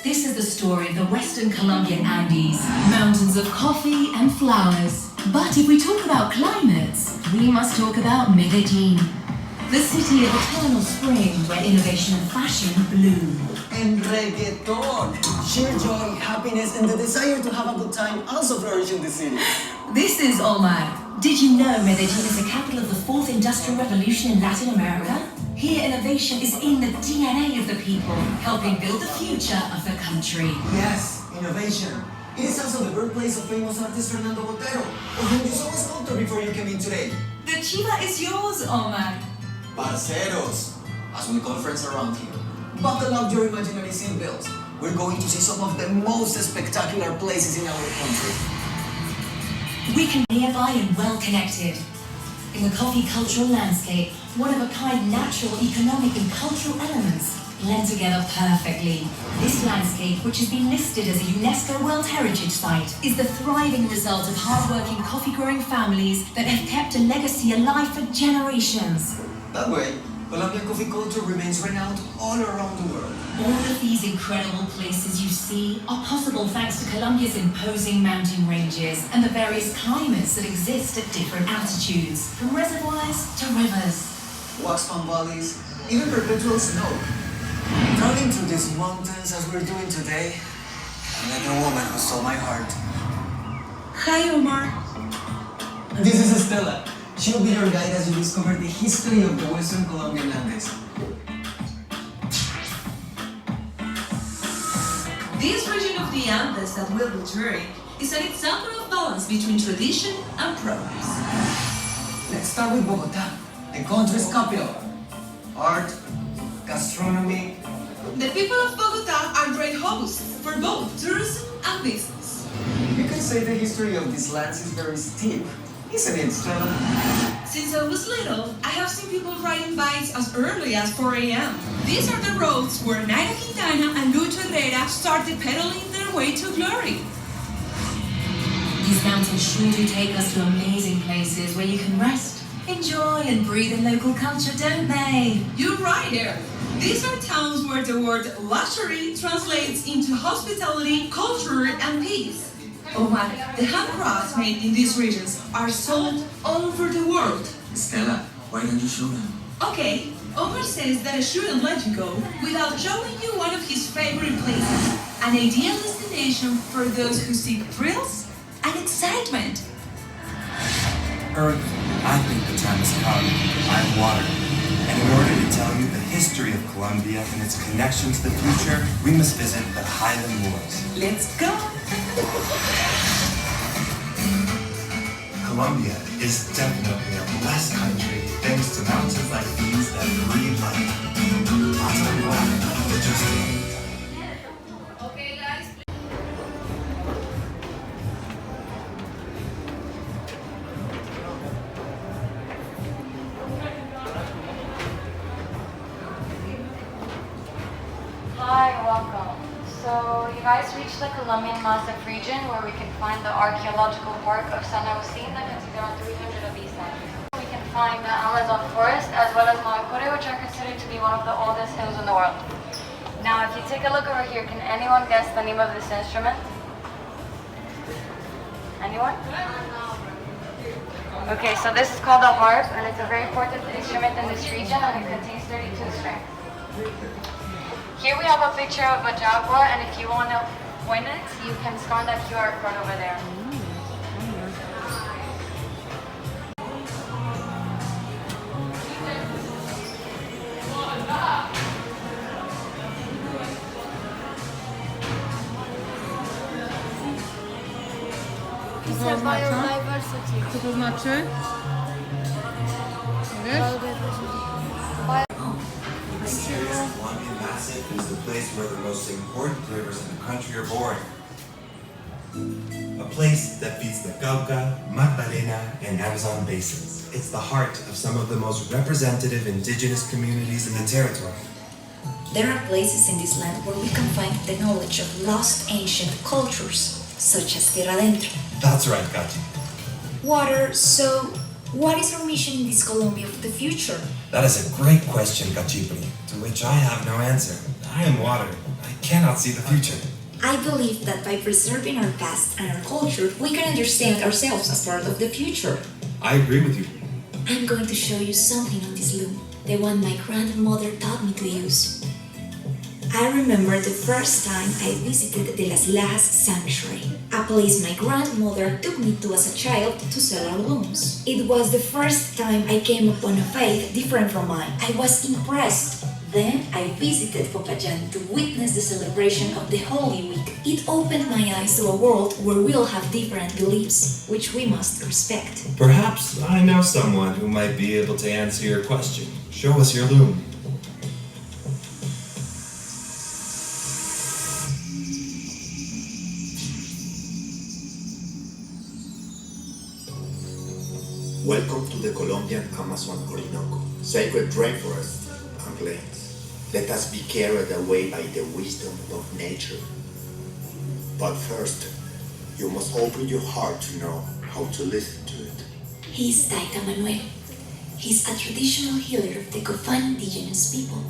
This is the story of the Western Colombian Andes. Mountains of coffee and flowers. But if we talk about climates, we must talk about Medellin. The city of eternal spring where innovation and fashion bloom. And reggaeton. Sheer joy, happiness, and the desire to have a good time also flourish in the city. This is Omar. Did you know Medellin is the capital of the fourth industrial revolution in Latin America? Here, innovation is in the DNA of the people, helping build the future of the country. Yes, innovation. It is also the birthplace of famous artist Fernando Botero, of whom you saw a sculpture before you came in today. The chiva is yours, Omar. Parceros, as we call friends around here. Buckle up your imaginary seatbelts. We're going to see some of the most spectacular places in our country. We can be nearby and well-connected. In the coffee cultural landscape, one-of-a-kind natural, economic and cultural elements blend together perfectly. This landscape, which has been listed as a UNESCO World Heritage Site, is the thriving result of hard-working coffee-growing families that have kept a legacy alive for generations. That way, Colombian coffee culture remains renowned all around the world. All of these incredible places you see are possible thanks to Colombia's imposing mountain ranges and the various climates that exist at different altitudes, from reservoirs to rivers. Waxpan valleys, even perpetual snow. Traveling through these mountains as we're doing today, I met a woman who stole my heart. Hi, Omar. This is Estela. She will be your guide as you discover the history of the Western Colombian Andes. This region of the Andes that we'll be touring is an example of balance between tradition and progress. Let's start with Bogota, the country's capital. Art, gastronomy. The people of Bogota are great hosts for both tourism and business. You can say the history of these lands is very steep, isn't it, Stella? Since I was little, I have seen people riding bikes as early as 4 a.m. These are the roads where Naira Quintana and Lucho Herrera started pedaling their way to glory. These mountains sure do take us to amazing places where you can rest, enjoy and breathe in local culture, don't they? You're right, Eric. These are towns where the word luxury translates into hospitality, culture, and peace. Omar, the handcrafts made in these regions are sold all over the world. Stella, why don't you show them? Okay, Omar says that I shouldn't let you go without showing you one of his favorite places. An ideal destination for those who seek thrills and excitement. Earth, I think the time has come. I'm water. And in order to tell you the history of Colombia and its connection to the future, we must visit the Highland Moors. Let's go! Colombia is definitely a blessed country thanks to mountains like these that breathe life. I'll tell you why after just a moment. Okay, guys. Hi, welcome. So you guys reached the Colombian Massif region where we can find the archaeological park of San Agustin that contains around 300 of these statues. We can find the Amazon forest as well as Maracore, which are considered to be one of the oldest hills in the world. Now if you take a look over here, can anyone guess the name of this instrument? Anyone? Okay, so this is called a harp and it's a very important instrument in this region and it contains 32 strings. Here we have a picture of a jaguar, and if you want to win it, you can scan that QR code over there. Biodiversity. Co to znaczy? Wiesz? The mysterious Colombian Massif is the place where the most important rivers in the country are born. A place that feeds the Cauca, Magdalena, and Amazon basins. It's the heart of some of the most representative indigenous communities in the territory. There are places in this land where we can find the knowledge of lost ancient cultures, such as Tierra Adentro. That's right, Kachi. Water, so what is our mission in this Colombia of the future? That is a great question, Kachipri, to which I have no answer. I am water. I cannot see the future. I believe that by preserving our past and our culture, we can understand ourselves as part of the future. I agree with you. I'm going to show you something on this loom, the one my grandmother taught me to use. I remember the first time I visited the Las Lajas Sanctuary, a place my grandmother took me to as a child to sell our looms. It was the first time I came upon a faith different from mine. I was impressed. Then I visited Popayan to witness the celebration of the Holy Week. It opened my eyes to a world where we'll have different beliefs, which we must respect. Perhaps I know someone who might be able to answer your question. Show us your loom. Welcome to the Colombian Amazon Orinoco, sacred rainforests and plains. Let us be carried away by the wisdom of nature. But first, you must open your heart to know how to listen to it. He's Taita Manuel. He's a traditional healer of the Cofan indigenous people,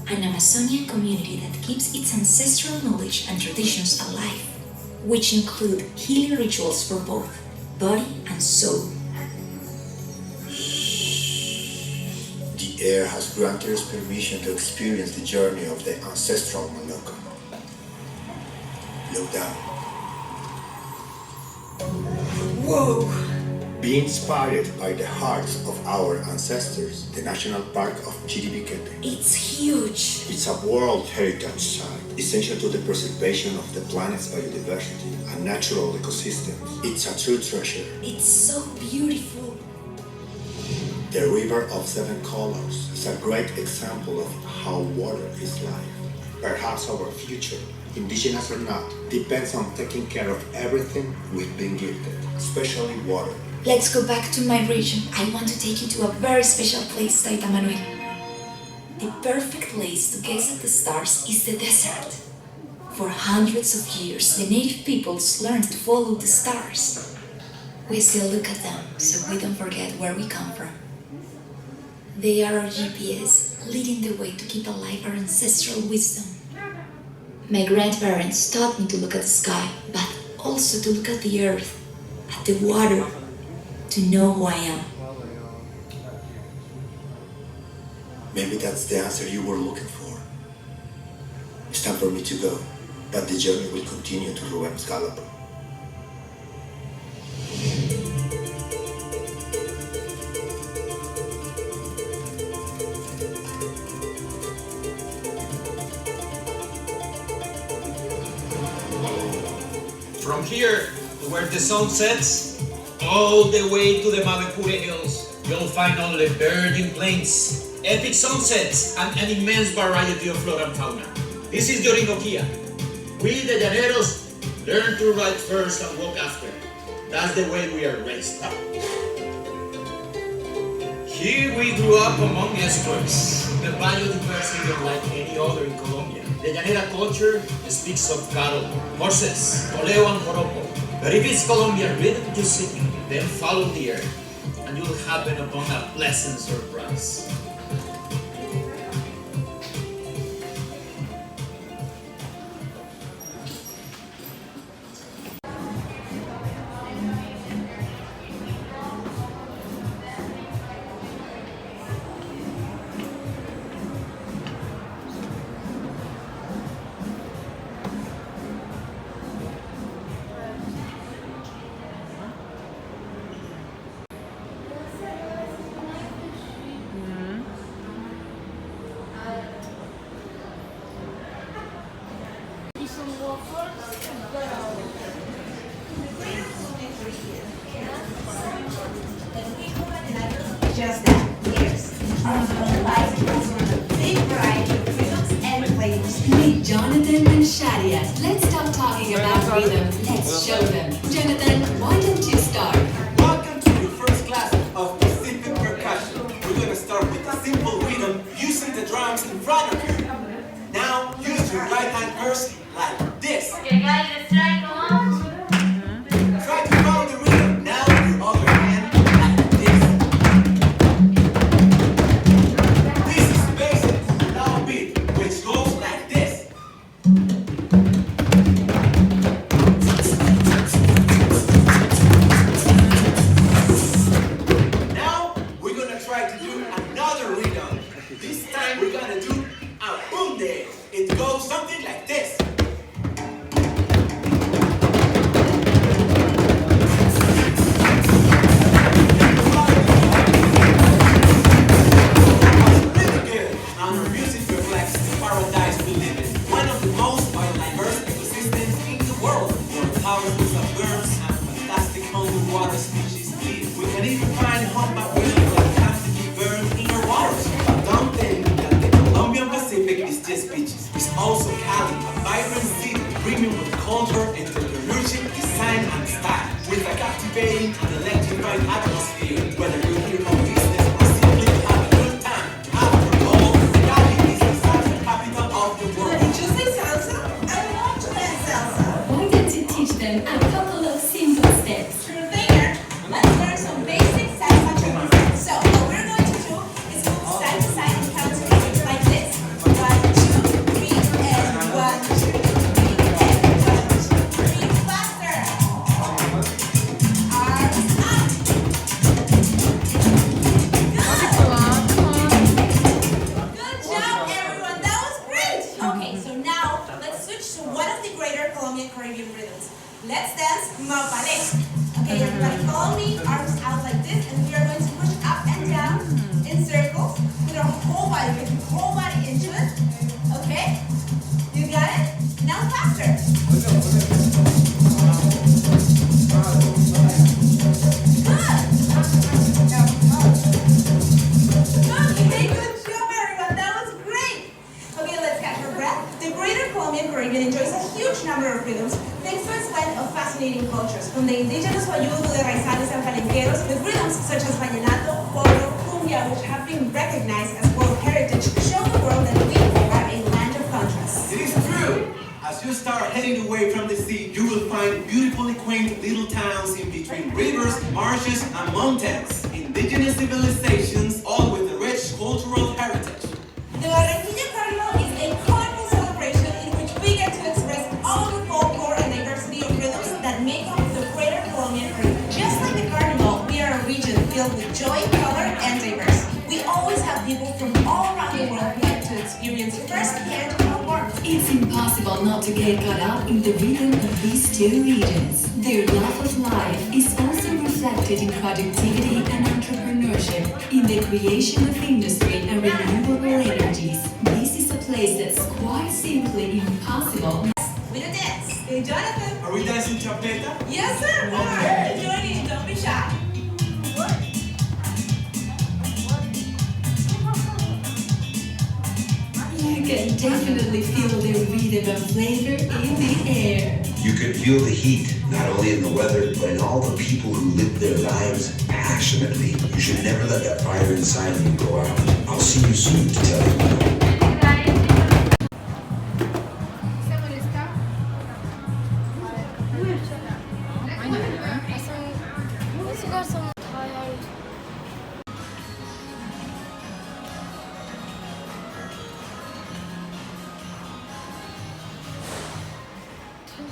an Amazonian community that keeps its ancestral knowledge and traditions alive, which include healing rituals for both body and soul. The air has granted us permission to experience the journey of the ancestral Maloka. Look down. Whoa! Be inspired by the hearts of our ancestors, the National Park of Chiribiquete. It's huge! It's a World Heritage Site, essential to the preservation of the planet's biodiversity and natural ecosystems. It's a true treasure. It's so beautiful! The River of Seven Colors is a great example of how water is life. Perhaps our future, indigenous or not, depends on taking care of everything we've been gifted, especially water. Let's go back to my region. I want to take you to a very special place, Taita Manuel. The perfect place to gaze at the stars is the desert. For hundreds of years, the native peoples learned to follow the stars. We still look at them, so we don't forget where we come from. They are our GPS, leading the way to keep alive our ancestral wisdom. My grandparents taught me to look at the sky, but also to look at the earth, at the water, to know who I am. Maybe that's the answer you were looking for. It's time for me to go, but the journey will continue to Rubens Gallup. From here, to where the sun sets, all the way to the Mavecure Hills, you'll find only virgin plains, epic sunsets, and an immense variety of flora and fauna. This is the Orinoquia. We, the Llaneros, learn to ride first and walk after. That's the way we are raised up. Here we grew up among estuaries, the biodiversity unlike any other in Colombia. The Llanera culture speaks of cattle, horses, toleo and joropo. But if it's Colombian rhythm to sing, then follow the earth, and you'll happen upon a pleasant surprise. Just that, yes. Big variety of rhythms and flavors. Meet Jonathan and Shadia. Let's stop talking about rhythm. Let's show them. Jonathan, why don't you start? Welcome to your first class of Pacific percussion. We're going to start with a simple rhythm using the drums in front of you. Now, use your right hand first like this. Okay, guys, let's try. Go on. Try to follow the rhythm. Now, your other hand like this. This is basic downbeat, which goes like this. thousands of birds and fantastic underwater species. We can even find humpback whales that have to be burned in our waters. But don't think that the Colombian Pacific is just beaches. It's also Cali, a vibrant city brimming with culture, entrepreneurship, design, and style. With a captivating and electrifying atmosphere, whether you're here on business or simply to have a good time. After all, Cali is the salsa capital of the world. Did you say salsa? I want to dance salsa. Why don't you teach them a couple of simple steps? Sure thing. Let's learn some basic salsa techniques. So what we're going to do is move side to side and count together like this. 1, 2, 3, and 1, 2, 3, and 1, 2, 3. Faster. Arms up. Good job, everyone. That was great. Okay, so now let's switch to one of the greater Colombian Caribbean rhythms. Let's dance mapale. Okay, everybody follow me. Arms out like this, and we are going to push up and down in circles with our whole body. Get your whole body into it. Okay? You got it? Now faster. Okay, good job, everyone. That was great. Okay, let's catch our breath. The greater Colombian Caribbean enjoys a huge number of rhythms thanks to its blend of fascinating cultures, from the indigenous Guayudo to the raizales and palenqueros, with rhythms such as vallenato, polo, cumbia, which have been recognized as World Heritage, show the world that we are a land of contrasts. It is true. As you start heading away from the sea, you will find beautifully quaint little towns in between rivers, marshes, and mountains. Indigenous civilizations, all with a rich cultural heritage. The Barranquilla Carnival is a colorful celebration in which we get to express all the folklore and diversity of rhythms that make up the greater Colombian Caribbean. Just like the carnival, we are a region filled with joy, color, and diversity. We always have people from all around the world who get to experience firsthand our warmth. It's impossible not to get caught up in the rhythm of these two regions. Their love of life is also reflected in productivity and entrepreneurship, in the creation of industry and renewable energies. This is a place that's quite simply impossible. With a dance. Hey, Jonathan. Are we dancing chapeta? Yes, sir. Okay. Join in. Don't be shy. You can definitely feel the rhythm and flavor in the air. You can feel the heat, not only in the weather, but in all the people who live their lives passionately. You should never let that fire inside of you go out. I'll see you soon to tell you.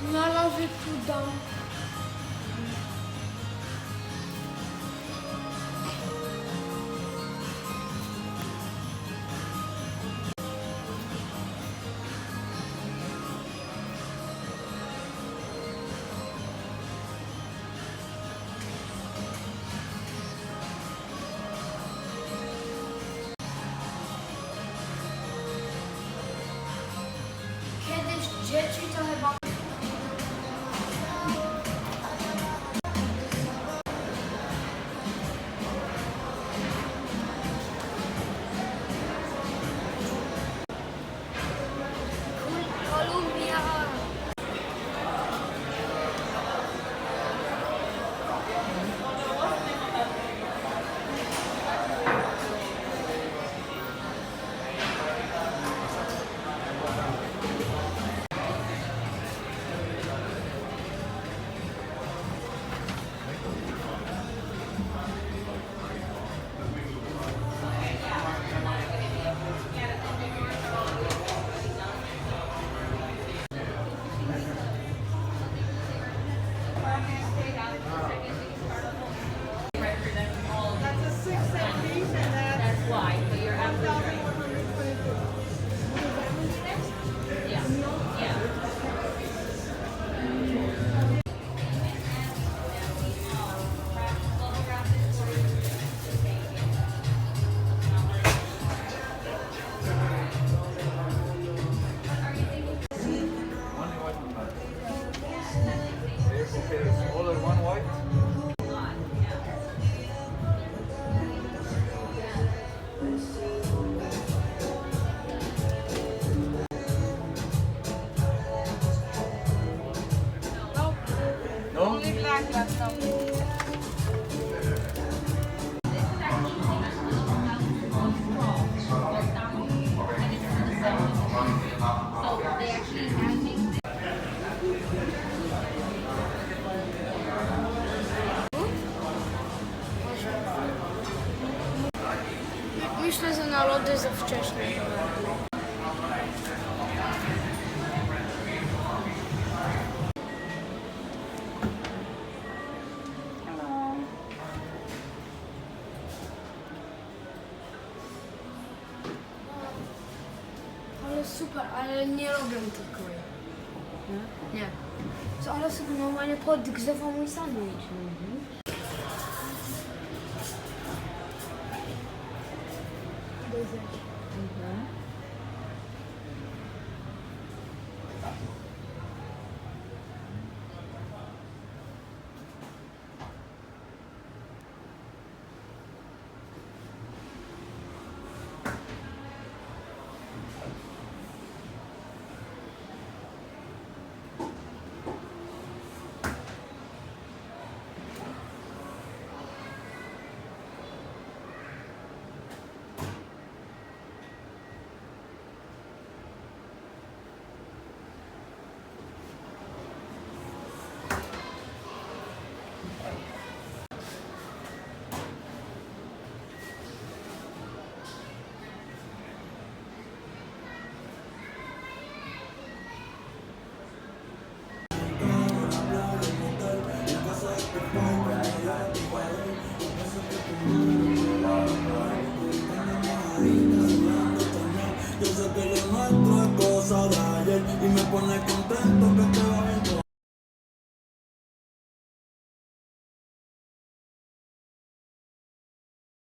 Znalazł cuda. Kiedyś dzieci to chyba... Tak, bardzo. Myślę, że na lody za wcześnie. Ale super, ale nie robię tylko. Nie. Co, ale sobie normalnie podgrzewa mój sandwich. Dobrze.